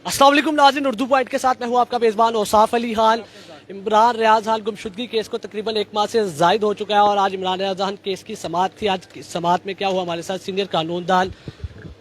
अस्सलाम वालेकुम नाज़रीन, उर्दू पॉइंट के साथ मैं हूँ आपका मेज़बान औसाफ अली खान। इमरान रियाज खान गुमशुदगी केस को तकरीबन 1 माह से ज़ायद हो चुका है और आज इमरान रियाज खान केस की समाअत थी। आज समाअत में क्या हुआ, हमारे साथ सीनियर कानूनदान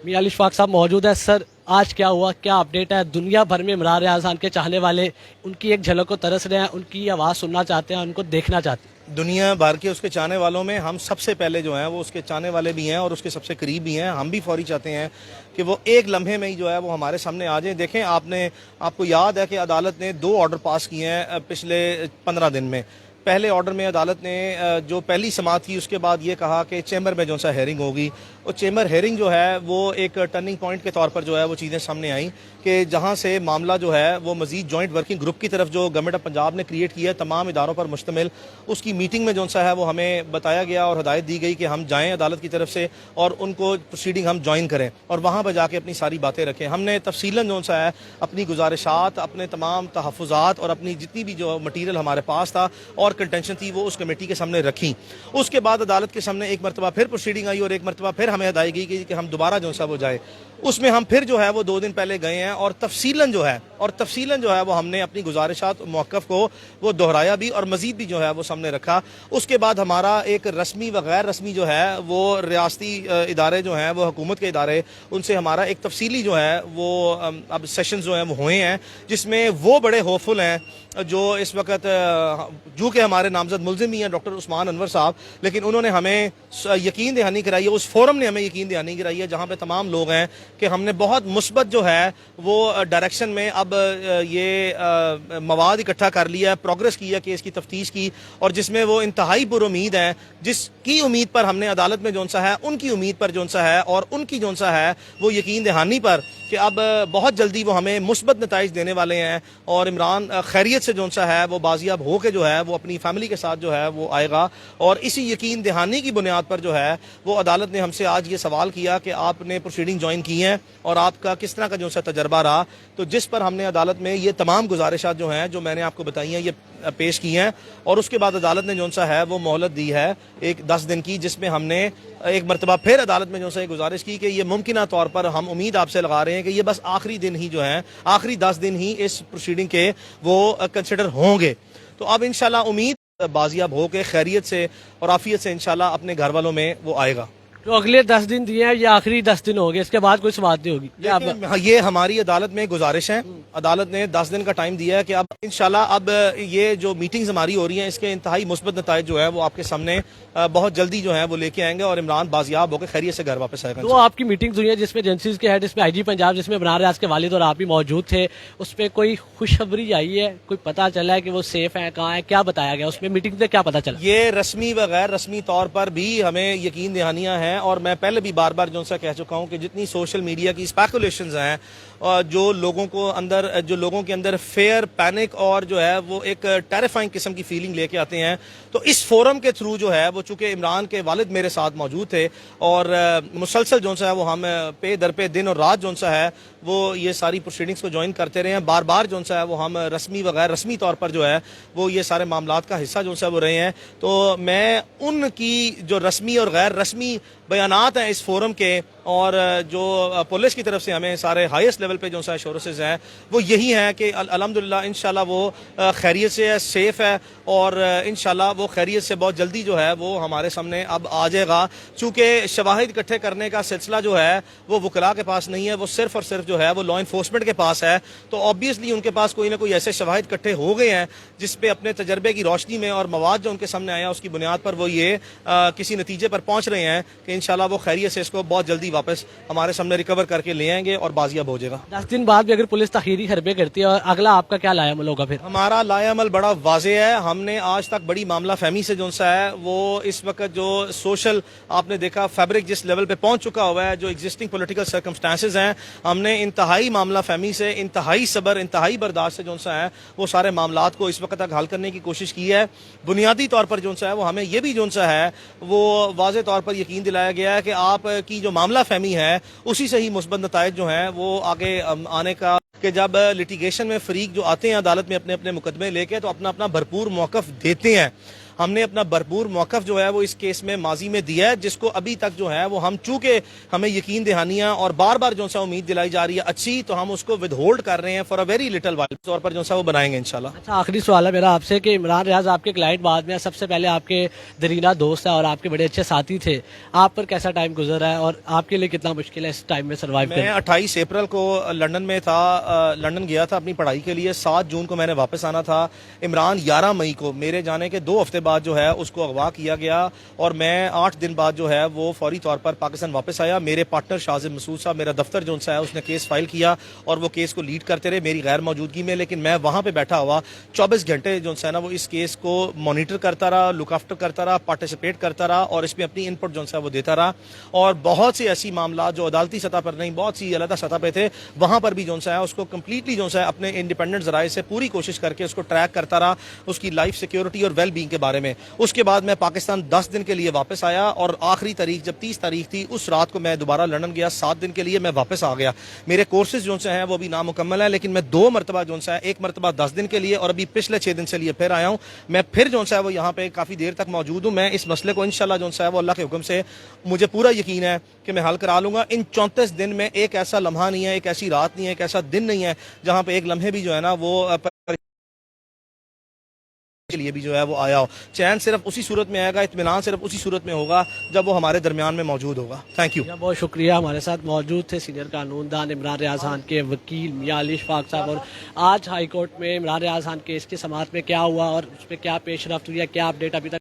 मियां अली इशफाक साहब मौजूद है। सर, आज क्या हुआ, क्या अपडेट है? दुनिया भर में इमरान रियाज खान के चाहने वाले उनकी एक झलक को तरस रहे हैं, उनकी आवाज़ सुनना चाहते हैं, उनको देखना चाहते हैं। दुनिया भर के उसके चाहने वालों में हम सबसे पहले जो हैं वो उसके चाहने वाले भी हैं और उसके सबसे करीब भी हैं। हम भी फौरी चाहते हैं कि वो एक लम्हे में ही जो है वो हमारे सामने आ जाए। देखें, आपको याद है कि अदालत ने 2 ऑर्डर पास किए हैं पिछले 15 दिन में। पहले ऑर्डर में अदालत ने जो पहली समाअत की उसके बाद ये कहा कि चैम्बर में जो सा हेयरिंग होगी, और चैम्बर हेयरिंग जो है वो एक टर्निंग पॉइंट के तौर पर जो है वो चीज़ें सामने आई कि जहाँ से मामला जो है वो मजीद जॉइंट वर्किंग ग्रुप की तरफ जो गवर्नमेंट ऑफ पंजाब ने क्रिएट किया है तमाम इदारों पर मुश्तमिल, उसकी मीटिंग में जो सा है वो हमें बताया गया और हदायत दी गई कि हम जाएँ अदालत की तरफ से और उनको प्रोसीडिंग हम ज्वाइन करें और वहाँ पर जाके अपनी सारी बातें रखें। हमने तफसीलन जो सा है अपनी गुजारिशात, अपने तमाम तहफ़्फ़ुज़ात और अपनी जितनी भी जो मटीरियल हमारे पास था और कंटेंशन थी वो उस कमेटी के सामने रखी। उसके बाद अदालत के सामने एक मरतबा फिर प्रोसीडिंग आई और एक मरतबा फिर हमें हदायत गई कि हम दोबारा जो सा वो जाए। उसमें हम फिर जो है वो 2 दिन पहले गए हैं और तफसीलन जो है वो हमने अपनी गुजारिशात मौक़िफ़ को वो दोहराया भी और मज़ीद भी जो है वो सामने रखा। उसके बाद हमारा एक रस्मी व गैर रस्मी जो है वो रियासती इदारे जो हैं वो हुकूमत के इदारे, उनसे हमारा एक तफसीली जो है वो अब सेशंस जो हैं वो हुए हैं, जिसमें वो बड़े होपफुल हैं जो इस वक्त जो कि हमारे नामजद मुलजिम ही हैं डॉक्टर उस्मान अनवर साहब, लेकिन उन्होंने हमें यकीन दहानी कराई है, उस फोरम ने हमें यकीन दहानी कराई है जहाँ पे तमाम लोग हैं कि हमने बहुत मुस्बत जो है वो डायरेक्शन में अब ये मवाद इकट्ठा कर लिया है, प्रोग्रेस की है केस की तफ्तीश की, और जिसमें वो इंतहाई पुरुमीद हैं, जिसकी उम्मीद पर हमने अदालत में जोन सा है उनकी उम्मीद पर जोन सा है और उनकी जोन सा है वो यकीन दहानी पर कि अब बहुत जल्दी वो हमें मुस्बत नताइज देने वाले हैं और इमरान खैरियत से जोन सा है वो बाजियाब हो के जो है वो अपनी फैमिली के साथ जो है वो आएगा। और इसी यकीन दहानी की बुनियाद पर जो है वो अदालत ने हमसे आज ये सवाल किया कि आपने प्रोसीडिंग ज्वाइन की हैं और आपका किस तरह का जो सा तजर्बा रहा, तो जिस पर हमने अदालत में ये तमाम गुजारिशात जो हैं जो मैंने आपको बताई हैं ये पेश की हैं और उसके बाद अदालत ने जो सा है वो मोहलत दी है एक 10 दिन की, जिसमें हमने एक मरतबा फिर अदालत में जो सा गुजारिश की कि ये मुमकिन तौर पर हम उम्मीद आपसे लगा रहे हैं कि ये बस आखिरी दिन ही जो है, आखिरी 10 दिन ही इस प्रोसीडिंग के वो कंसिडर होंगे। तो अब इंशाल्लाह उम्मीद बाजियाब हो के खैरियत से और आफियत से इंशाल्लाह अपने घर वालों में वो आएगा। तो अगले 10 दिन दिए हैं, ये आखिरी 10 दिन हो गए, इसके बाद कोई समाअत नहीं होगी? ये हमारी अदालत में गुजारिश है। अदालत ने 10 दिन का टाइम दिया है कि अब इंशाल्लाह अब ये जो मीटिंग्स हमारी हो रही हैं इसके इंतहाई मुस्बत नताइज जो है वो आपके सामने बहुत जल्दी जो है वो लेके आएंगे और इमरान बाजियाब होकर खैरियत से घर वापस आएगा। तो आपकी मीटिंग्स हुई है जिसमें एजेंसीज के हेड, इसमें आईजी पंजाब, जिसमें इमरान रियाज के वालिद और आप भी मौजूद थे, उस पर कोई खुशखबरी आई है, कोई पता चला है कि वो सेफ है, कहाँ है, क्या बताया गया उसमें मीटिंग में, क्या पता चला? ये रस्मी व गैर रस्मी तौर पर भी हमें यकीन दहानियां हैं और मैं पहले भी बार बार जो सा कह चुका हूं कि जितनी सोशल मीडिया की स्पेकुलेशंस हैं जो लोगों के अंदर फेयर पैनिक और जो है वो एक टेरिफाइंग किस्म की फीलिंग लेके आते हैं, तो इस फोरम के थ्रू जो है वो चूंकि इमरान के वालिद मेरे साथ मौजूद थे और मुसलसल जो सा है वो हम पे दर पे दिन और रात जो सा है वो ये सारी प्रोसीडिंग्स को ज्वाइन करते रहे हैं। बार बार जो सा है वो हम रस्मी व गैर रस्मी तौर पर जो है वो ये सारे मामलात का हिस्सा जो सा वो रहे हैं। तो मैं उनकी जो रस्मी और गैर रस्मी बयानात हैं इस फोरम के और जो पुलिस की तरफ से हमें सारे हाईएस्ट लेवल पे जो सा एश्योरेंसेस हैं वो यही हैं कि अल्हम्दुलिल्लाह इंशाल्लाह वो खैरियत से है, सेफ है और इंशाल्लाह वो खैरियत से बहुत जल्दी जो है वो हमारे सामने अब आ जाएगा। चूँकि शवाहिद इकट्ठे करने का सिलसिला जो है वो वकला के पास नहीं है, वो सिर्फ और सिर्फ जो है वो लॉ इन्फोर्समेंट के पास है। तो ऑब्वियसली उनके पास कोई ना कोई ऐसे शवाहिद इकट्ठे हो गए हैं जिस पे अपने तजर्बे की रोशनी में और मवाद जो उनके सामने आया उसकी बुनियाद पर वो ये किसी नतीजे पर पहुंच रहे हैं कि इंशाल्लाह वो खैरियत से इसको बहुत जल्दी वापस हमारे सामने रिकवर करके ले आएंगे और बाजियाब हो जाएगा। 10 दिन बाद भी अगर पुलिस तखीरी हरबे करती है, और अगला आपका क्या लायामल होगा? फिर हमारा लायामल बड़ा वाजे है। हमने आज तक बड़ी मामला फहमी से जो सा है वो इस वक्त जो सोशल आपने देखा फैब्रिक जिस लेवल पे पहुंच चुका हुआ है, जो एग्जिस्टिंग पॉलिटिकल सर्कमस्टांसेस हैं, हमने इंतहाई मामला फहमी से, इंतहाई सब्र, इंतहाई बर्दाश्त से जो सा है वो सारे मामलात को इस वक्त तक हल करने की कोशिश की है। बुनियादी तौर पर जो सा है वो हमें ये भी जो सा है वो वाजे तौर पर यकीन दिलाया गया है कि आपकी जो मामला फहमी है उसी से ही मुस्बत नताइज जो हैं वो आगे आने का, कि जब लिटिगेशन में फरीक जो आते हैं अदालत में अपने अपने मुकदमे लेके तो अपना अपना भरपूर मौक़िफ़ देते हैं। ہم نے اپنا بھرپور موقف جو ہے وہ اس کیس میں ماضی میں دیا ہے، جس کو ابھی تک جو ہے وہ ہم چونکہ ہمیں یقین دہانیاں اور بار بار جو سا امید دلائی جا رہی ہے اچھی، تو ہم اس کو ود ہولڈ کر رہے ہیں for a very little while, طور پر جو سا وہ بنائیں گے انشاءاللہ۔ اچھا، آخری سوال ہے میرا آپ سے کہ عمران ریاض آپ کے کلائنٹ بعد میں سب سے پہلے آپ کے درینہ دوست ہیں اور آپ کے بڑے اچھے ساتھی تھے، آپ پر کیسا ٹائم گزرا ہے اور آپ کے لیے کتنا مشکل ہے اس ٹائم میں سروائیو میں کرنا؟ 28 اپریل کو لندن میں تھا، لندن گیا تھا اپنی پڑھائی کے لیے، 7 جون کو میں نے واپس آنا تھا۔ عمران 11 مئی کو میرے جانے کے 2 ہفتے بعد جو ہے اس کو اغوا کیا گیا، اور میں 8 دن بعد جو ہے وہ فوری طور پر پاکستان واپس آیا۔ میرے پارٹنر شاذب مسعود صاحب، میرا دفتر جو ہے اس نے کیس فائل کیا اور وہ کیس کو لیڈ کرتے رہے میری غیر موجودگی میں، لیکن میں وہاں پہ بیٹھا ہوا 24 گھنٹے جو ہے نا وہ اس کیس کو مانیٹر کرتا رہا، لک آفٹر کرتا رہا، پارٹیسپیٹ کرتا رہا اور اس میں اپنی ان پٹ جو ہے وہ دیتا رہا، اور بہت سی ایسی معاملات جو عدالتی سطح پر نہیں، بہت سی علیحدہ سطح پہ تھے، وہاں پر بھی جو ہے اس کو کمپلیٹلی جو ہے اپنے انڈیپینڈنٹ ذرائع سے پوری کوشش کر کے اس کو ٹریک کرتا رہا، اس کی لائف سیکیورٹی اور ویل بینگ کے بارے میں۔ اس کے بعد میں پاکستان 10 دن کے لیے واپس آیا، اور آخری تاریخ جب 30 تاریخ تھی اس رات کو میں دوبارہ لندن گیا 7 دن کے لیے، میں واپس آ گیا۔ میرے کورسز جو ہیں وہ بھی نامکمل ہیں، لیکن میں 2 مرتبہ جو ہے، ایک مرتبہ 10 دن کے لیے اور ابھی پچھلے 6 دن سے لیے پھر آیا ہوں۔ میں پھر جو ہے وہ یہاں پہ کافی دیر تک موجود ہوں۔ میں اس مسئلے کو انشاءاللہ جو ہے وہ اللہ کے حکم سے مجھے پورا یقین ہے کہ میں حل کرا لوں گا۔ ان 34 دن میں ایک ایسا لمحہ نہیں ہے، ایک ایسی رات نہیں ہے، ایک ایسا دن نہیں ہے جہاں پہ ایک لمحے بھی جو ہے نا وہ کے لیے بھی جو ہے وہ آیا ہو۔ چین صرف اسی صورت میں آئے گا، اطمینان صرف اسی صورت میں ہوگا جب وہ ہمارے درمیان میں موجود ہوگا۔ Thank you. بہت شکریہ، ہمارے ساتھ موجود تھے سینئر قانون دان عمران ریاض خان کے وکیل میاں علی اشفاق صاحب، اور آج ہائی کورٹ میں عمران ریاض خان کیس کی سماعت میں کیا ہوا اور اس پہ کیا پیش رفت ہوئی ہے، کیا اپڈیٹ ابھی تک